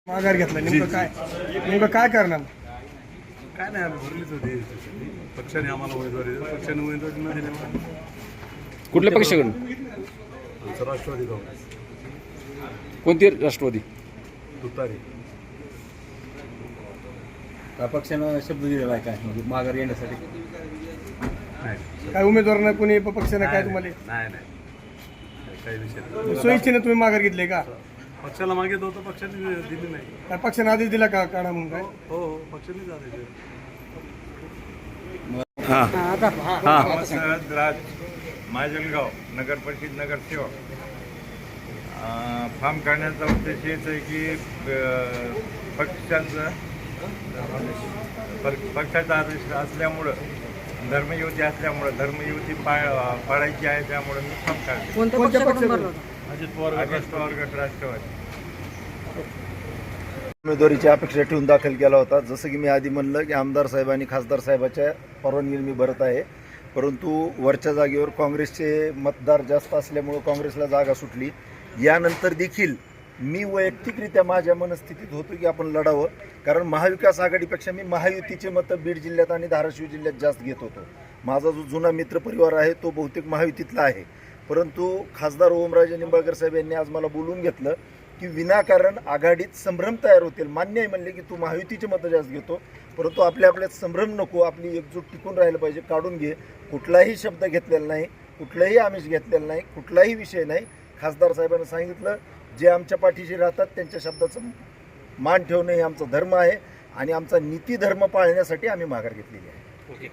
माघार घेतला नेमकं काय करणार? काय नाही, आम्ही भरलीच होती. पक्षाने आम्हाला उमेदवारी दिली, पक्षाने उमेदवारी न दिल्यामुळे कुठल्या पक्षाकडून? आमचं राष्ट्रवादी काँग्रेस कोणती राष्ट्रवादी? तुतारी. पक्षानं शब्द दिलेला आहे काय म्हणजे माघार येण्यासाठी? नाही काय उमेदवारांना कोणी पक्षानं काय तुम्हाला नाही नाही काही विषय नाही. सोयीच्छेने तुम्ही माघार घेतले का? पक्षाला मागितलं होतं, पक्षाने दिली नाही. काय पक्षाने आदेश दिला का काढा म्हणून काय? हो हो, पक्षाने झाले. रामसहज राज माजलगाव नगर परिषद नगरसेवक. फॉर्म काढण्याचा उद्देश हेच आहे की पक्षाचा आदेश असल्यामुळं, धर्मयुती असल्यामुळं, धर्मयुती पाळायची आहे, त्यामुळे मी फॉर्म काढले. कोणत्या पक्षाकडून? अजित पवार गट राष्ट्रवादी. उमेदवारीची अपेक्षा ठेवून दाखल केला होता. जसं की मी आधी म्हणलं की आमदार साहेब आणि खासदार साहेबाच्या परवानगीने मी भरत आहे, परंतु वरच्या जागेवर काँग्रेसचे मतदार जास्त असल्यामुळं काँग्रेसला जागा सुटली. यानंतर देखील मी वैयक्तिकरित्या माझ्या मनस्थितीत होतो की आपण लढावं, कारण महाविकास आघाडीपेक्षा मी महायुतीचे मतं बीड जिल्ह्यात आणि धाराशिव जिल्ह्यात जास्त घेत होतो. माझा जो जुना मित्रपरिवार आहे तो बहुतेक महायुतीतला आहे, परंतु खासदार ओमराजे निंबाळकर साहेब यांनी आज मला बोलून घेतलं की विनाकारण आघाडीत संभ्रम तयार होतील. मान्य आहे म्हणले की तू महायुतीचे मतं जास्त घेतो, परंतु आपल्यात संभ्रम नको, आपली एकजूट टिकून राहिलं पाहिजे, काढून घे. कुठलाही शब्द घेतलेला नाही, कुठलाही आमिष घेतलेला नाही, कुठलाही विषय नाही. खासदार साहेबांनी सांगितलं जे आमच्या पाठीशी राहतात त्यांच्या शब्दाचं मान ठेवणं हे आमचा धर्म आहे आणि आमचा नीती धर्म पाळण्यासाठी आम्ही माघार घेतलेली आहे.